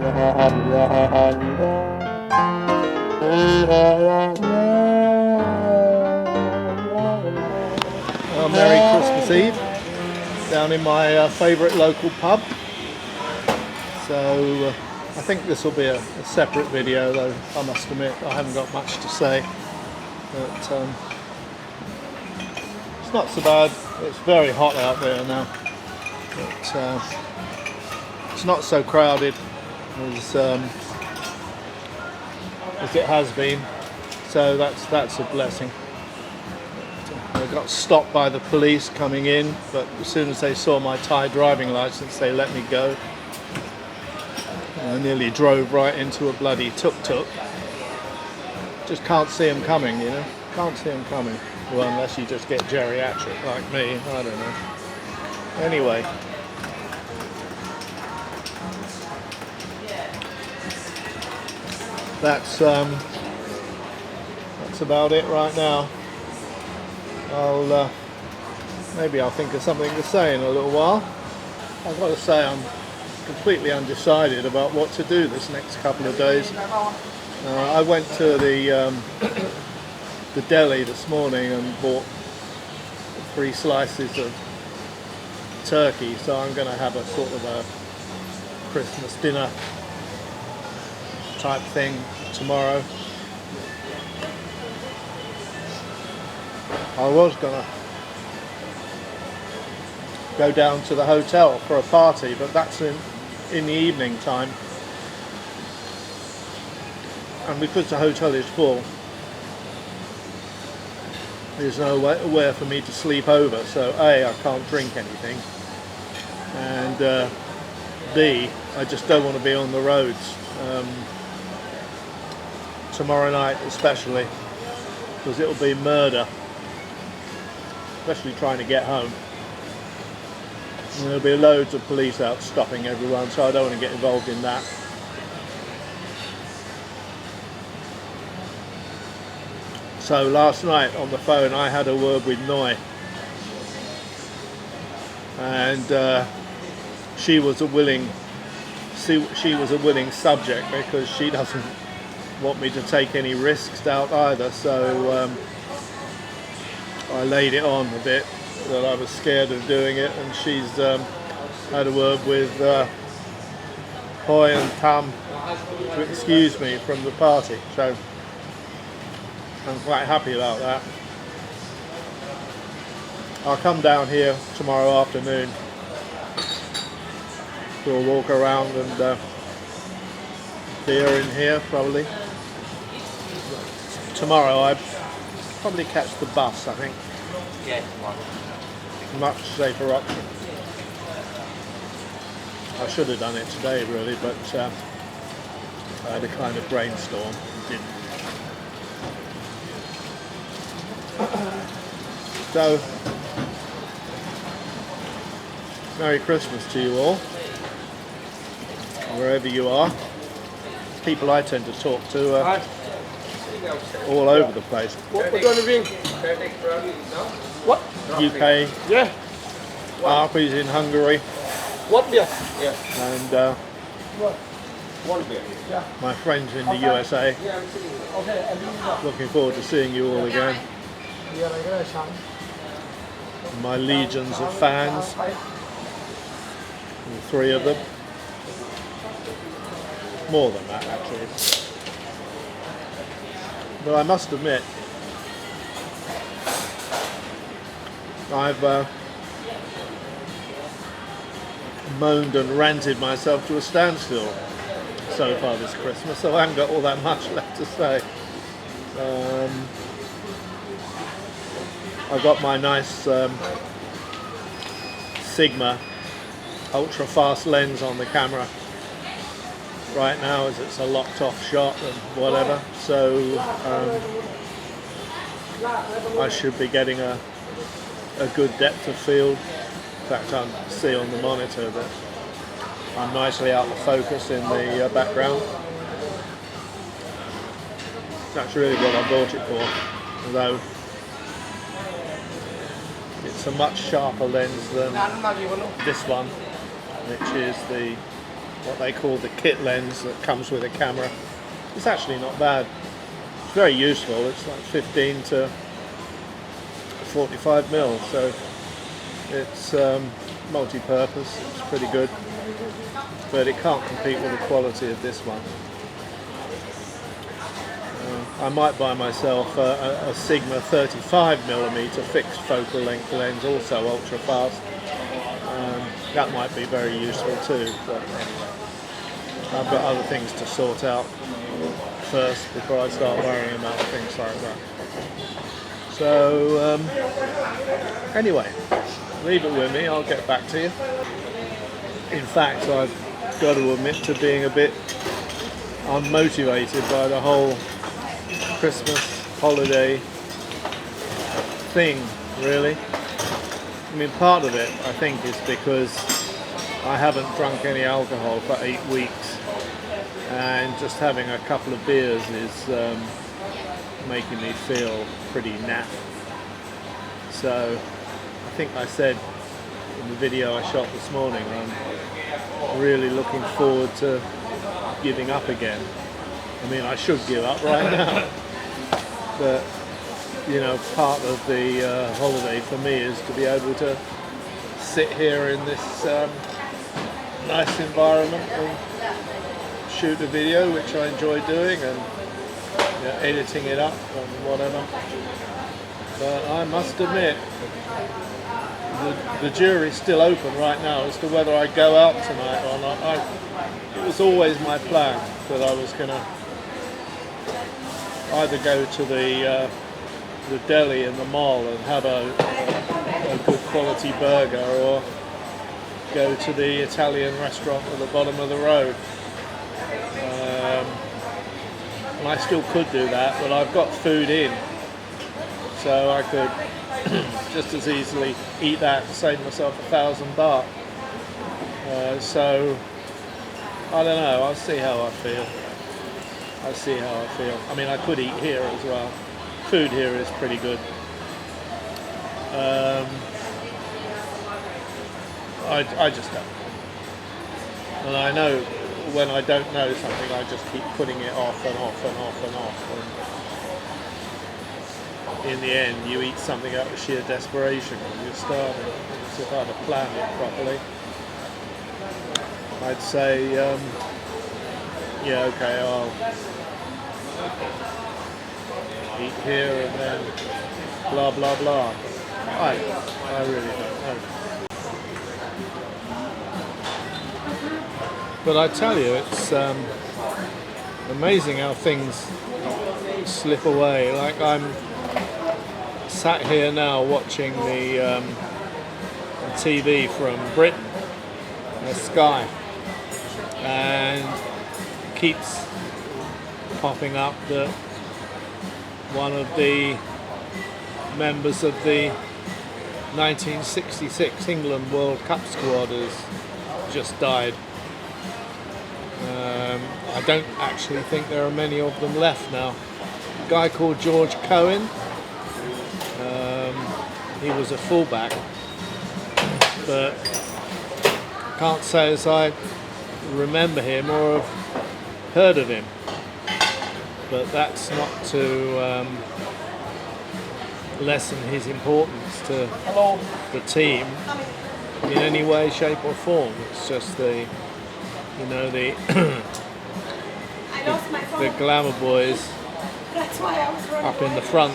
Merry Christmas Eve down in my favourite local pub. So I think this will be a separate video, though I must admit I haven't got much to say. But it's not so bad. It's very hot out there now. But it's not so crowded as it has been. So that's a blessing. I got stopped by the police coming in, but as soon as they saw my Thai driving license, they let me go. I nearly drove right into a bloody tuk-tuk. Just can't see them coming, you know. Can't see them coming. Well, unless you just get geriatric like me. I don't know. Anyway. That's about it right now. Maybe I'll think of something to say in a little while. I've got to say I'm completely undecided about what to do this next couple of days. I went to the deli this morning and bought 3 slices of turkey, so I'm going to have a sort of a Christmas dinner type thing tomorrow. I was going to go down to the hotel for a party, but that's in the evening time, and because the hotel is full, there's nowhere for me to sleep over, so A, I can't drink anything, and B, I just don't want to be on the roads tomorrow night especially, because it'll be murder, especially trying to get home. And there'll be loads of police out stopping everyone, so I don't want to get involved in that. So last night on the phone I had a word with Noi, and she was a willing subject, because she doesn't want me to take any risks out either, so I laid it on a bit that I was scared of doing it, and she's had a word with Hoi and Tam to excuse me from the party, so I'm quite happy about that. I'll come down here tomorrow afternoon, do a walk around and beer in here probably. Tomorrow I probably catch the bus, I think. Yeah. Much safer option. I should have done it today really, but I had a kind of brainstorm and didn't. So, Merry Christmas to you all, wherever you are. People I tend to talk to are all over the place. What we're going to bring? What? UK. Yeah. Harpy's in Hungary. What beer? Yeah. And One beer. Yeah. my friends in the USA. Okay. Looking forward to seeing you all again. My legions of fans. All 3 of them. More than that actually. But I must admit, I've moaned and ranted myself to a standstill so far this Christmas, so I haven't got all that much left to say. I got my nice Sigma ultra fast lens on the camera right now, as it's a locked off shot and whatever, so I should be getting a good depth of field. In fact, I can see on the monitor that I'm nicely out of focus in the background. That's really what I bought it for, although it's a much sharper lens than this one, which is the what they call the kit lens that comes with a camera. It's actually not bad. It's very useful. It's like 15 to 45 mil, so it's multi-purpose. It's pretty good, but it can't compete with the quality of this one. I might buy myself a Sigma 35mm fixed focal length lens, also ultra fast. That might be very useful too, but I've got other things to sort out first before I start worrying about things like that. So anyway, leave it with me, I'll get back to you. In fact, I've got to admit to being a bit unmotivated by the whole Christmas holiday thing, really. I mean, part of it, I think, is because I haven't drunk any alcohol for 8 weeks, and just having a couple of beers is making me feel pretty naff. So I think I said in the video I shot this morning, I'm really looking forward to giving up again. I mean, I should give up right now, but you know, part of the holiday for me is to be able to sit here in this nice environment and shoot a video, which I enjoy doing, and you know, editing it up and whatever. But I must admit, the jury's still open right now as to whether I go out tonight or not. It was always my plan that I was going to either go to the deli in the mall and have a good quality burger, or go to the Italian restaurant at the bottom of the road. And I still could do that, but I've got food in, so I could just as easily eat that and save myself 1,000 baht. So I don't know, I'll see how I feel. I mean, I could eat here as well. Food here is pretty good. I just don't know. And I know when I don't know something, I just keep putting it off and off and off and off. And in the end, you eat something out of sheer desperation when you're starving. As if I'd have planned it properly. I'd say, yeah, okay, I'll eat here and then blah blah blah. I really don't know. But I tell you, it's amazing how things slip away. Like, I'm sat here now watching the TV from Britain, the Sky, and keeps popping up that one of the members of the 1966 England World Cup squad has just died. I don't actually think there are many of them left now. A guy called George Cohen, he was a fullback, but can't say as I remember him or have heard of him. But that's not to lessen his importance to the team in any way, shape or form. It's just the, you know, the glamour boys up in the front,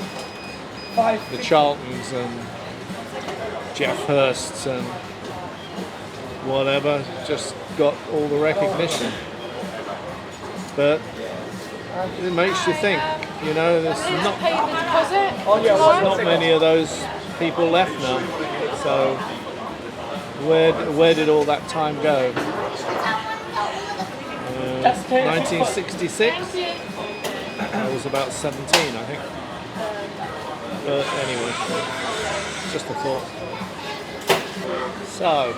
the Charltons and Jeff Hursts and whatever, just got all the recognition. But it makes you think, you know, there's not many of those people left now. So where did all that time go? 1966? I was about 17, I think. But anyway, just a thought. So,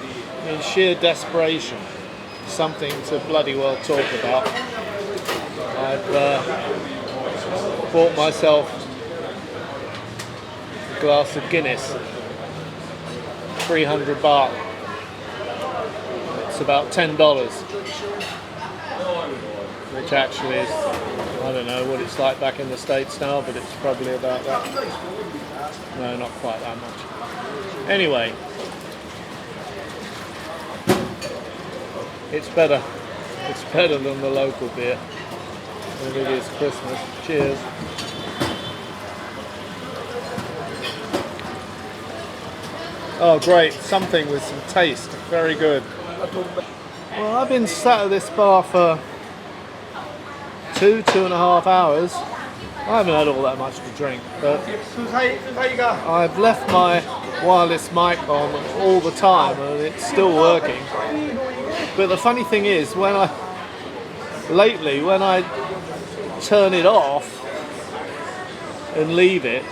in sheer desperation, something to bloody well talk about, I've bought myself a glass of Guinness, 300 baht. It's about $10. which actually is, I don't know what it's like back in the States now, but it's probably about that. No, not quite that much. Anyway, it's better. It's better than the local beer. And it is Christmas. Cheers. Oh great, something with some taste. Very good. Well, I've been sat at this bar for 2.5 hours. I haven't had all that much to drink, but I've left my wireless mic on all the time and it's still working. But the funny thing is, when I turn it off and leave it,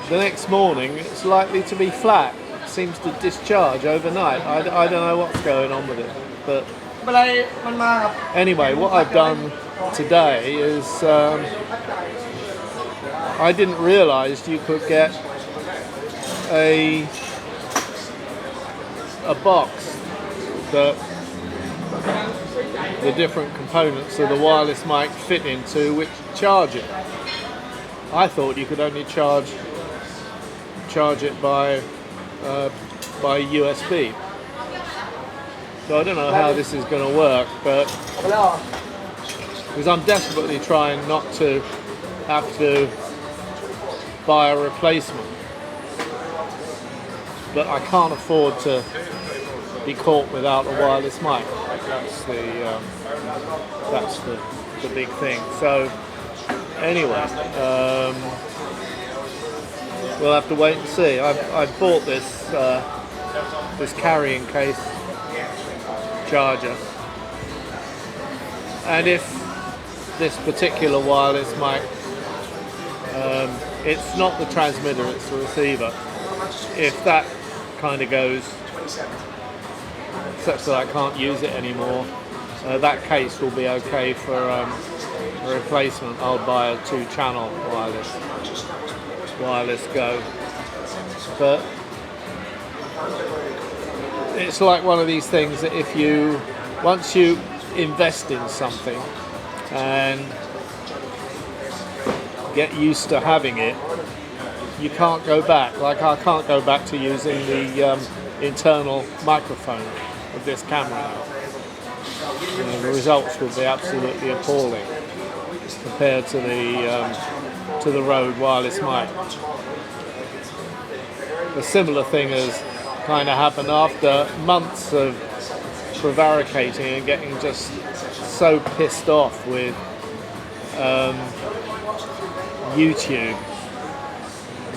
the next morning it's likely to be flat. It seems to discharge overnight. I don't know what's going on with it. But anyway, what I've done today is I didn't realise you could get a box that the different components of the wireless mic fit into, which charge it. I thought you could only charge it by USB. So I don't know how this is going to work, but because I'm desperately trying not to have to buy a replacement, but I can't afford to be caught without a wireless mic. That's the big thing. So anyway, we'll have to wait and see. I've bought this carrying case charger, and if this particular wireless mic, it's not the transmitter, it's the receiver. If that kind of goes such that I can't use it anymore, that case will be okay for a replacement. I'll buy a 2-channel wireless go. But it's like one of these things that once you invest in something and get used to having it, you can't go back. Like I can't go back to using the internal microphone of this camera. The results would be absolutely appalling compared to the Rode wireless mic. A similar thing has kind of happened after months of prevaricating and getting just so pissed off with YouTube,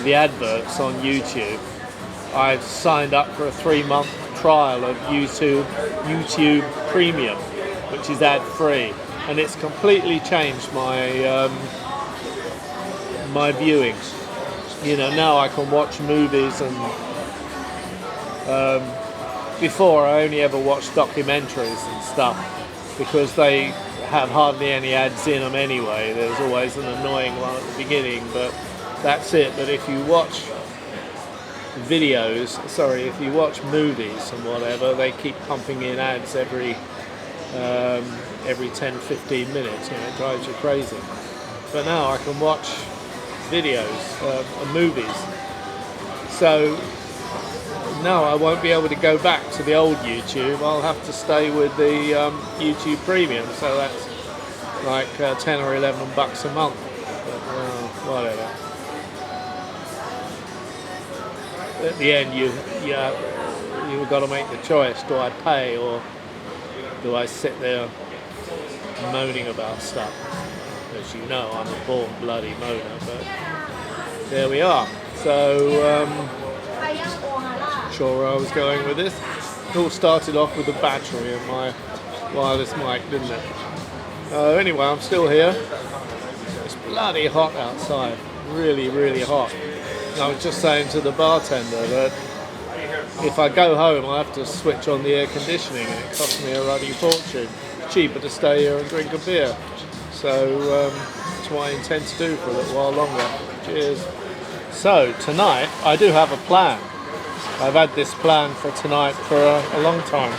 the adverts on YouTube. I've signed up for a 3-month trial of YouTube Premium, which is ad-free, and it's completely changed my my viewing. You know, now I can watch movies, and before I only ever watched documentaries and stuff because they have hardly any ads in them anyway. There's always an annoying one at the beginning, but that's it. But if you watch if you watch movies and whatever, they keep pumping in ads every 10-15 minutes, and it drives you crazy. But now I can watch videos and movies, so now I won't be able to go back to the old YouTube. I'll have to stay with the YouTube Premium, so that's like 10 or 11 bucks a month. But, whatever. At the end, you've got to make the choice: do I pay or do I sit there moaning about stuff? As you know, I'm a born bloody moaner, but there we are. So, not sure where I was going with this. It all started off with the battery of my wireless mic, didn't it? Anyway, I'm still here. It's bloody hot outside. Really, really hot. I was just saying to the bartender that if I go home, I have to switch on the air conditioning, and it costs me a ruddy fortune. It's cheaper to stay here and drink a beer. So that's what I intend to do for a little while longer. Cheers. So tonight, I do have a plan. I've had this plan for tonight for a long time.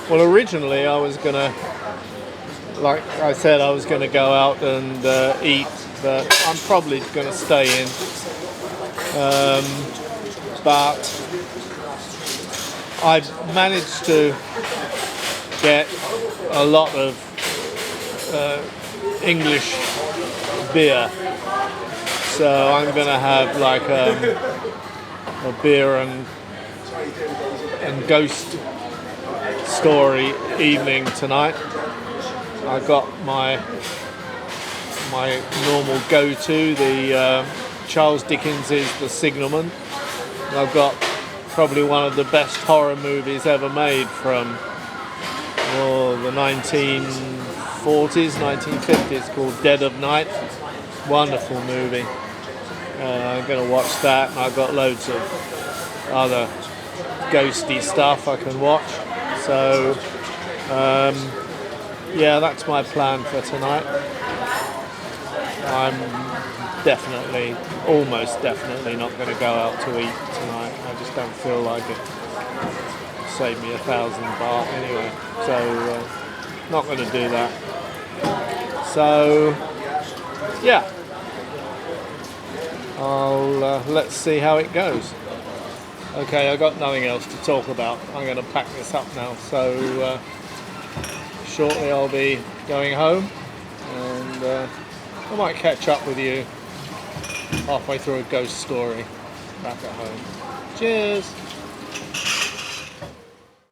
Well, originally I was going to like I said, I was going to go out and eat, but I'm probably going to stay in. But I've managed to get a lot of English beer, so I'm going to have like a beer and ghost story evening tonight. I got my normal go-to, the Charles Dickens's The Signalman. I've got probably one of the best horror movies ever made from the 1940s, 1950s, called Dead of Night. Wonderful movie. I'm going to watch that, and I've got loads of other ghosty stuff I can watch. So yeah, that's my plan for tonight. I'm almost definitely not going to go out to eat tonight. I just don't feel like it. Save me 1,000 baht anyway, so not going to do that. So yeah, let's see how it goes. Okay, I've got nothing else to talk about. I'm going to pack this up now, so shortly I'll be going home, and I might catch up with you halfway through a ghost story back at home. Cheers!